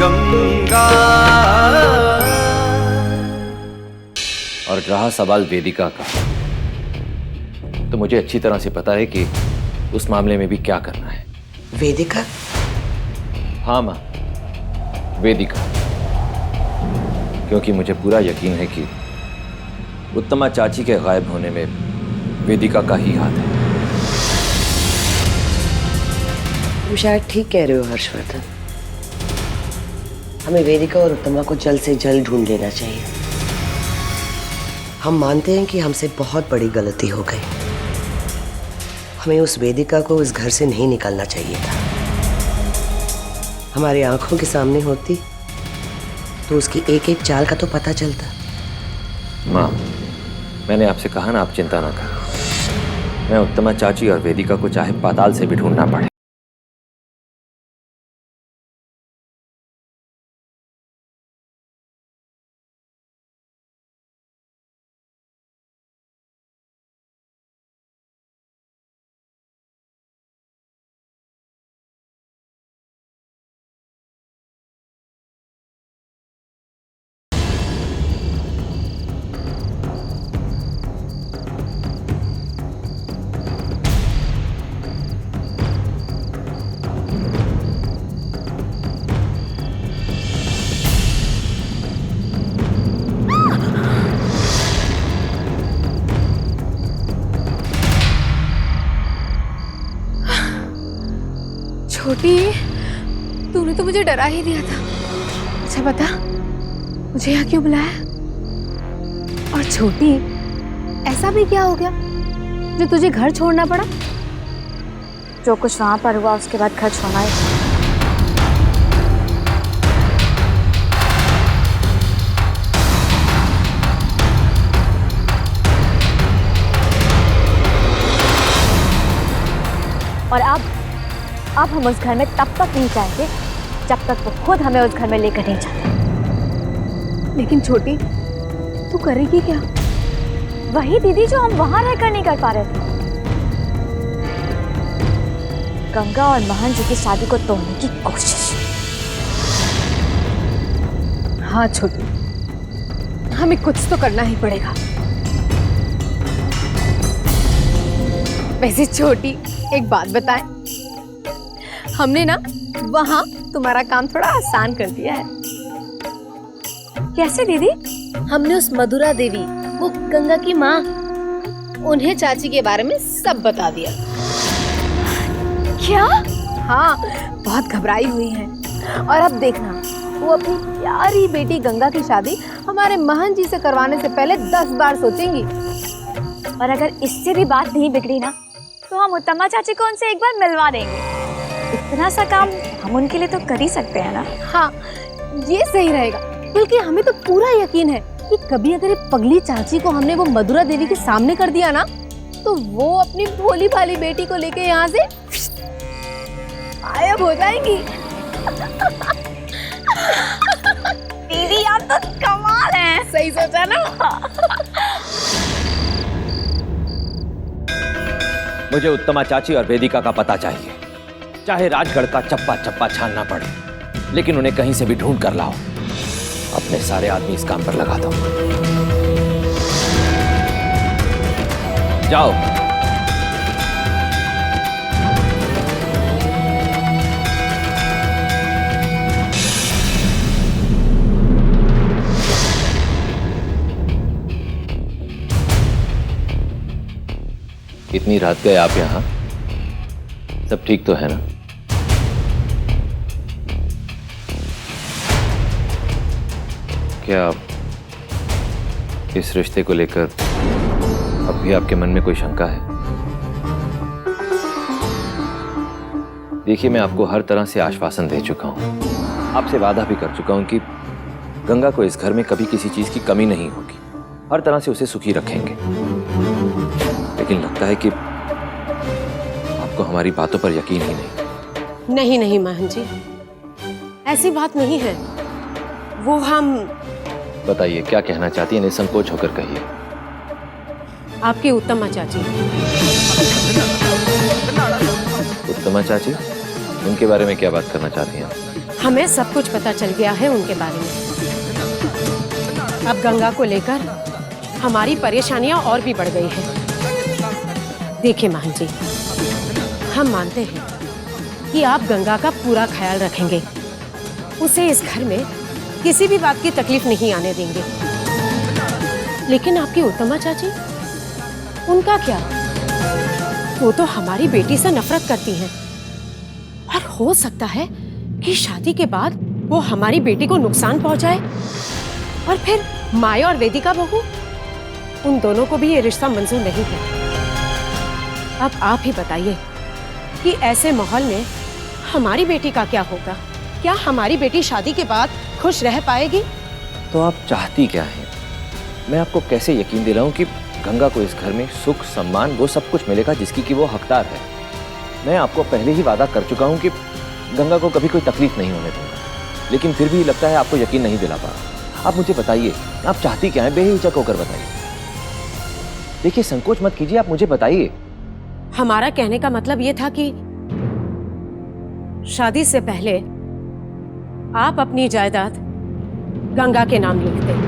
गंगा। और रहा सवाल वेदिका का, तो मुझे अच्छी तरह से पता है कि उस मामले में भी क्या करना है। वेदिका? हाँ माँ, वेदिका। क्योंकि मुझे पूरा यकीन है कि उत्तमा चाची के गायब होने में वेदिका का ही हाथ है। तुम शायद ठीक कह रहे हो हर्षवर्धन। हमें वेदिका और उत्तमा को जल्द से जल्द ढूंढ लेना चाहिए। हम मानते हैं कि हमसे बहुत बड़ी गलती हो गई। हमें उस वेदिका को इस घर से नहीं निकालना चाहिए था। हमारी आंखों के सामने होती तो उसकी एक एक चाल का तो पता चलता। माँ, मैंने आपसे कहा ना, आप चिंता ना करो। मैं उत्तमा चाची और वेदिका को चाहे पाताल से भी ढूंढना पड़े। छोटी, तूने तो मुझे डरा ही दिया था। अच्छा बता, मुझे यहाँ क्यों बुलाया? और छोटी, ऐसा भी क्या हो गया जो तुझे घर छोड़ना पड़ा? जो कुछ वहां पर हुआ उसके बाद घर छोड़ना ही था। और अब हम उस घर में तब तक नहीं जाएंगे जब तक वो खुद हमें उस घर में लेकर नहीं जाते। लेकिन छोटी, तू करेगी क्या? वही दीदी जो हम वहां रहकर नहीं कर पा रहे थे। गंगा और महन जी की शादी को तोड़ने की कोशिश। हाँ छोटी, हमें कुछ तो करना ही पड़ेगा। वैसे छोटी, एक बात बताएं, हमने ना वहां तुम्हारा काम थोड़ा आसान कर दिया है। कैसे दीदी? हमने उस मधुरा देवी, वो गंगा की माँ, उन्हें चाची के बारे में सब बता दिया। क्या? हाँ, बहुत घबराई हुई हैं। और अब देखना, वो अपनी प्यारी बेटी गंगा की शादी हमारे महन जी से करवाने से पहले 10 बार सोचेंगी। और अगर इससे भी बात नहीं बिगड़ी ना, तो हम उत्तमा चाची को उनसे एक बार मिलवा देंगे। इतना सा काम हम उनके लिए तो कर ही सकते हैं ना। हाँ, ये सही रहेगा। बल्कि हमें तो पूरा यकीन है कि कभी अगर ये पगली चाची को हमने वो मधुरा देवी के सामने कर दिया ना, तो वो अपनी भोली भाली बेटी को लेके यहाँ से गायब हो जाएंगी। दीदी आप तो कमाल हैं। सही सोचा ना? मुझे उत्तमा चाची और वेदिका का पता चाहिए, चाहे राजगढ़ का चप्पा चप्पा छानना पड़े, लेकिन उन्हें कहीं से भी ढूंढ कर लाओ। अपने सारे आदमी इस काम पर लगा दो। जाओ। इतनी रात गए आप यहाँ? सब ठीक तो है ना? क्या इस रिश्ते को लेकर अब भी आपके मन में कोई शंका है? देखिए, मैं आपको हर तरह से आश्वासन दे चुका हूं, आपसे वादा भी कर चुका हूं कि गंगा को इस घर में कभी किसी चीज की कमी नहीं होगी। हर तरह से उसे सुखी रखेंगे। लेकिन लगता है कि आपको हमारी बातों पर यकीन ही नहीं। नहीं नहीं महन जी, ऐसी बात नहीं है। वो हम... बताइए, क्या कहना चाहती है? निसंकोच होकर कहिए। आपकी उत्तमा चाची। उत्तमा चाची? उनके बारे में क्या बात करना चाहती हैं आप? हमें सब कुछ पता चल गया है उनके बारे में। अब गंगा को लेकर हमारी परेशानियां और भी बढ़ गई हैं। देखिए महन जी, हम मानते हैं कि आप गंगा का पूरा ख्याल रखेंगे, उसे इस घर में किसी भी बात की तकलीफ नहीं आने देंगे। लेकिन आपकी उत्तमा चाची, उनका क्या? वो तो हमारी बेटी से नफरत करती हैं और हो सकता है कि शादी के बाद वो हमारी बेटी को नुकसान पहुंचाए। और फिर माया और वेदिका बहू, उन दोनों को भी ये रिश्ता मंजूर नहीं है। अब आप ही बताइए कि ऐसे माहौल में हमारी बेटी का क्या होगा? क्या हमारी बेटी शादी के बाद खुश रह पाएगी? तो आप चाहती क्या हैं? मैं आपको कैसे यकीन दिलाऊं कि गंगा को इस घर में सुख सम्मान वो सब कुछ मिलेगा जिसकी कि वो हकदार है। मैं आपको पहले ही वादा कर चुका हूं कि गंगा को कभी कोई तकलीफ नहीं होने दूंगा, लेकिन फिर भी लगता है आपको यकीन नहीं दिला पा रहा। आप मुझे बताइए, आप चाहती क्या हैं? बेहिचक होकर बताइए। देखिए, संकोच मत कीजिए, आप मुझे बताइए। हमारा कहने का मतलब ये था कि शादी से पहले आप अपनी जायदाद गंगा के नाम लिख दें।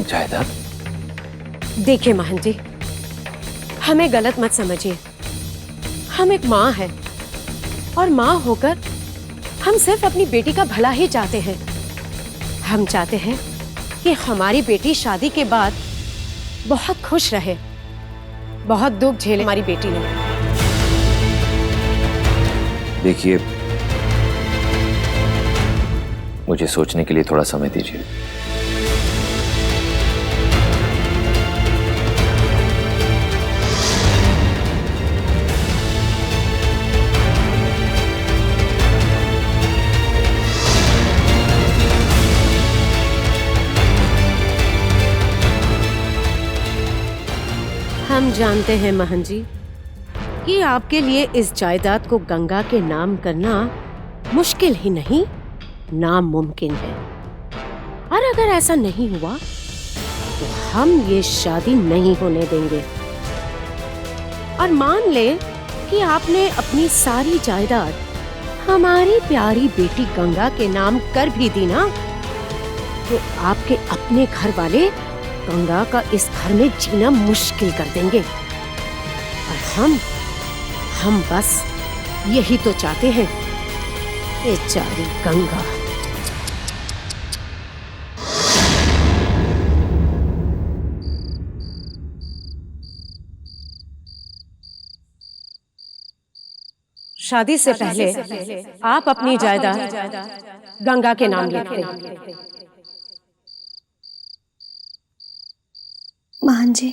जायदाद? देखिए महन जी, हमें गलत मत समझिए। हम एक माँ हैं और माँ होकर हम सिर्फ अपनी बेटी का भला ही चाहते हैं। हम चाहते हैं कि हमारी बेटी शादी के बाद बहुत खुश रहे। बहुत दुख झेले हमारी बेटी ने। देखिए, मुझे सोचने के लिए थोड़ा समय दीजिए। हम जानते हैं महन जी कि आपके लिए इस जायदाद को गंगा के नाम करना मुश्किल ही नहीं, नामुमकिन है। और अगर ऐसा नहीं हुआ तो हम ये शादी नहीं होने देंगे। और मान ले कि आपने अपनी सारी जायदाद हमारी प्यारी बेटी गंगा के नाम कर भी दी ना, तो आपके अपने घर वाले गंगा का इस घर में जीना मुश्किल कर देंगे। और हम बस यही तो चाहते हैं, बेचारी गंगा। शादी से पहले आप अपनी जायदाद गंगा के नाम लिख दें। महन जी,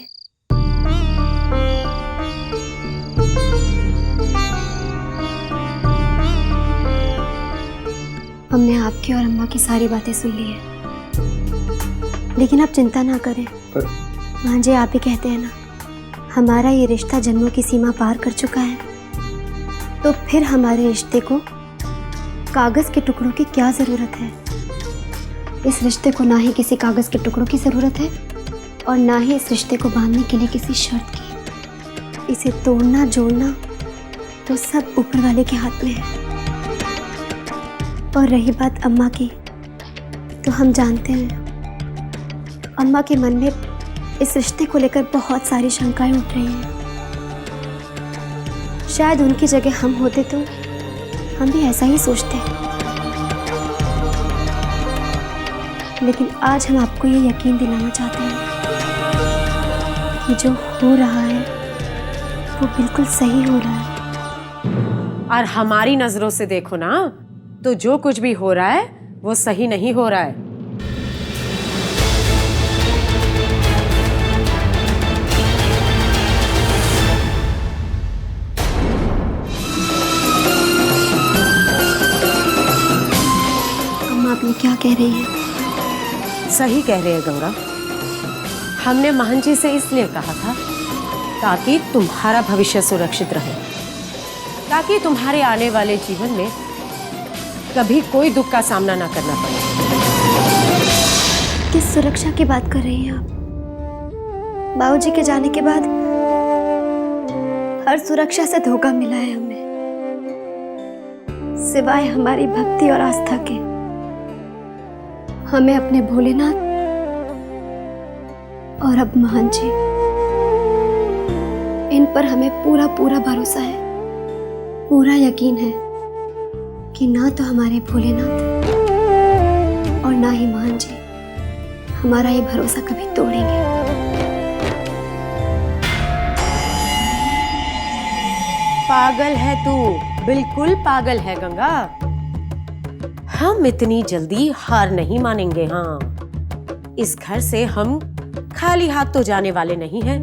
हमने आपकी और अम्मा की सारी बातें सुन ली है, लेकिन आप चिंता ना करें। महन जी, आप ही कहते हैं ना, हमारा ये रिश्ता जन्मों की सीमा पार कर चुका है, तो फिर हमारे रिश्ते को कागज के टुकड़ों की क्या जरूरत है? इस रिश्ते को ना ही किसी कागज के टुकड़ों की जरूरत है और ना ही इस रिश्ते को बांधने के लिए किसी शर्त की। इसे तोड़ना जोड़ना तो सब ऊपर वाले के हाथ में है। और रही बात अम्मा की, तो हम जानते हैं अम्मा के मन में इस रिश्ते को लेकर बहुत सारी शंकाएं उठ रही हैं। शायद उनकी जगह हम होते तो हम भी ऐसा ही सोचते। लेकिन आज हम आपको ये यकीन दिलाना चाहते हैं कि जो हो रहा है वो बिल्कुल सही हो रहा है। और हमारी नजरों से देखो ना, तो जो कुछ भी हो रहा है वो सही नहीं हो रहा है। अम्मा, आप ये क्या कह रही हैं? सही कह रहे हैं गंगा। हमने महन जी से इसलिए कहा था ताकि तुम्हारा भविष्य सुरक्षित रहे, ताकि तुम्हारे आने वाले जीवन में कभी कोई दुख का सामना ना करना पड़े। सुरक्षा की बात कर रही हैं आप? बाबूजी के जाने के बाद हर सुरक्षा से धोखा मिला है हमें, सिवाय हमारी भक्ति और आस्था के। हमें अपने भोलेनाथ और अब महान जी, इन पर हमें पूरा पूरा भरोसा है, पूरा यकीन है कि ना तो हमारे भोलेनाथ और ना ही महान जी हमारा ये भरोसा कभी तोड़ेंगे। पागल है तू, बिल्कुल पागल है गंगा। हम इतनी जल्दी हार नहीं मानेंगे। हाँ, इस घर से हम खाली हाथ तो जाने वाले नहीं हैं।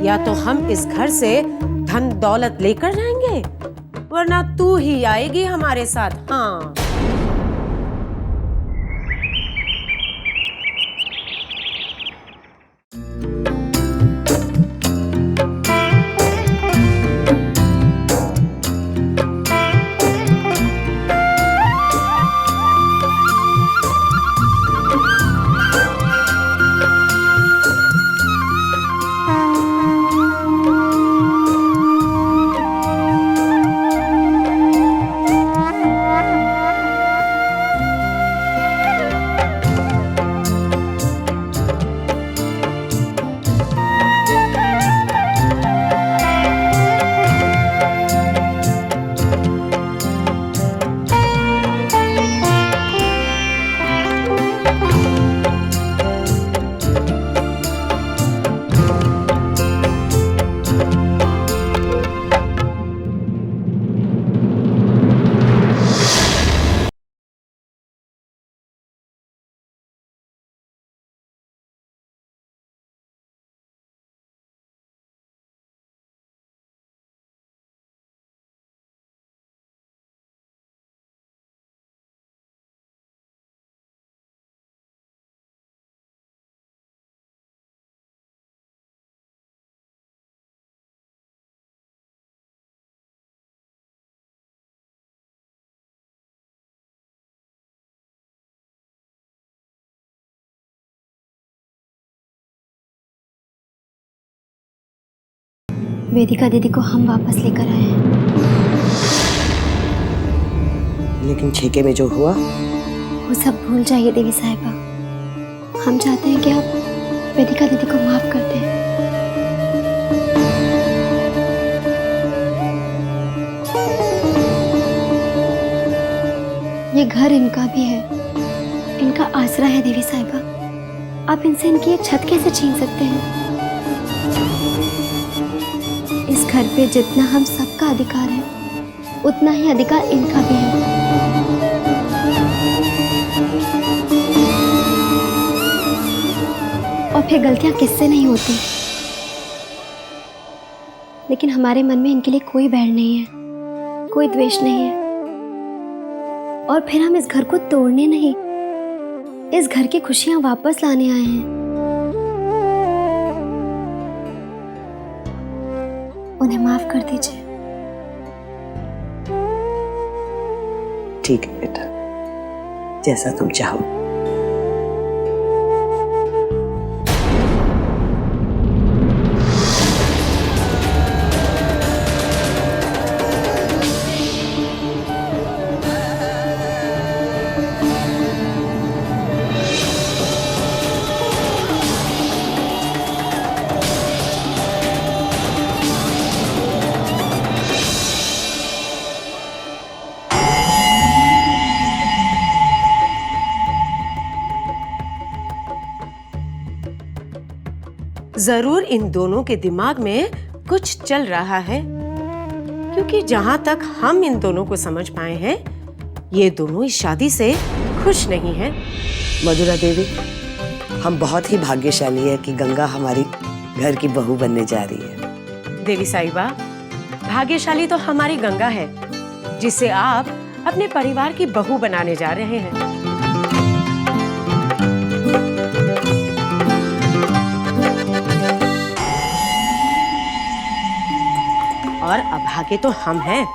या तो हम इस घर से धन दौलत लेकर जाएंगे, वरना तू ही आएगी हमारे साथ। हाँ, वेदिका दीदी को हम वापस लेकर आए हैं, लेकिन छेके में जो हुआ, वो सब भूल जाइए देवी साहिबा। हम चाहते हैं कि आप वेदिका दीदी को माफ कर दें। ये घर इनका भी है, इनका आसरा है देवी साहिबा। आप इनसे इनकी एक छत कैसे छीन सकते हैं? इस घर पे जितना हम सबका अधिकार है, उतना ही अधिकार इनका भी है। और फिर गलतियां किससे नहीं होती, लेकिन हमारे मन में इनके लिए कोई बैर नहीं है, कोई द्वेष नहीं है। और फिर हम इस घर को तोड़ने नहीं, इस घर की खुशियां वापस लाने आए हैं। उन्हें माफ कर दीजिए। ठीक है बेटा, जैसा तुम चाहो। जरूर इन दोनों के दिमाग में कुछ चल रहा है, क्योंकि जहां तक हम इन दोनों को समझ पाए हैं, ये दोनों इस शादी से खुश नहीं हैं। मधुरा देवी, हम बहुत ही भाग्यशाली है कि गंगा हमारी घर की बहू बनने जा रही है। देवी साहिबा, भाग्यशाली तो हमारी गंगा है, जिसे आप अपने परिवार की बहू बनाने जा रहे हैं। और अभागे तो हम हैं।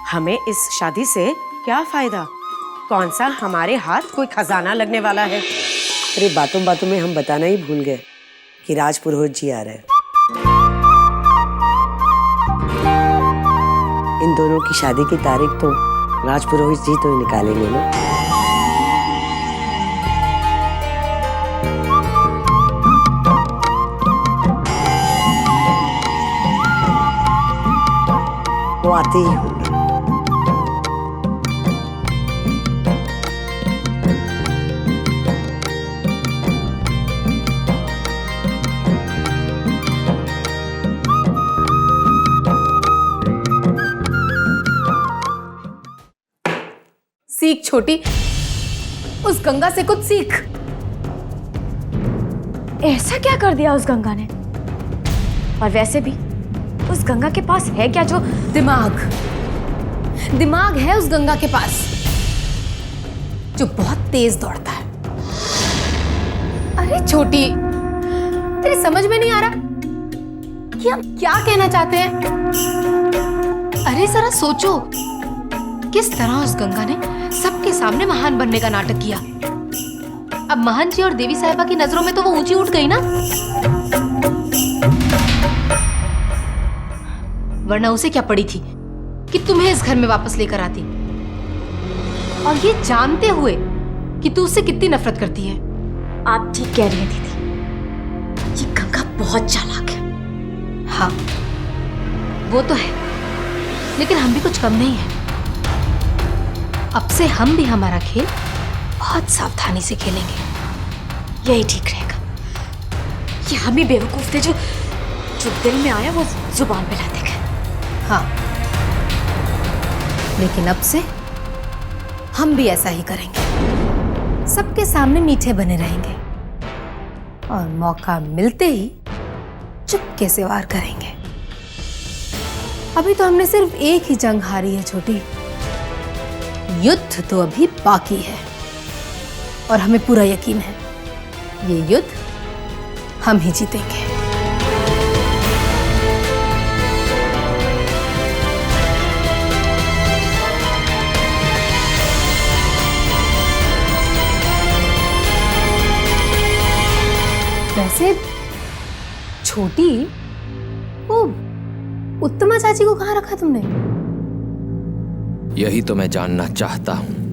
हमें इस शादी से क्या फायदा? कौन सा हमारे हाथ कोई खजाना लगने वाला है? अरे बातों बातों में हम बताना ही भूल गए कि राज पुरोहित जी आ रहे हैं। इन दोनों की शादी की तारीख तो राज पुरोहित जी तो ही निकालेंगे ना। वो आते ही होंगे। सीख छोटी, उस गंगा से कुछ सीख। ऐसा क्या कर दिया उस गंगा ने? और वैसे भी उस गंगा के पास है क्या जो दिमाग है उस गंगा के पास, जो बहुत तेज दौड़ता है। अरे छोटी, तेरी समझ में नहीं आ रहा कि हम क्या कहना चाहते हैं? अरे जरा सोचो, किस तरह उस गंगा ने सबके सामने महान बनने का नाटक किया। अब महन जी और देवी साहिबा की नजरों में तो वो ऊंची उठ गई ना, वरना उसे क्या पड़ी थी कि तुम्हें इस घर में वापस लेकर आती, और ये जानते हुए कि तू उससे कितनी नफरत करती है। आप ठीक कह रही हैं दीदी, ये गंगा बहुत चालाक है। हाँ, वो तो है, लेकिन हम भी कुछ कम नहीं है। अब से हम भी हमारा खेल बहुत सावधानी से खेलेंगे, यही ठीक रहेगा। ये हम ही बेवकूफ थे जो दिल में आया वो जुबान पे लाते गए। हाँ, लेकिन अब से हम भी ऐसा ही करेंगे, सबके सामने मीठे बने रहेंगे और मौका मिलते ही चुपके से वार करेंगे। अभी तो हमने सिर्फ एक ही जंग हारी है छोटी, युद्ध तो अभी बाकी है, और हमें पूरा यकीन है ये युद्ध हम ही जीतेंगे। वैसे छोटी, वो उत्तमा चाची को कहाँ रखा तुमने? यही तो मैं जानना चाहता हूं।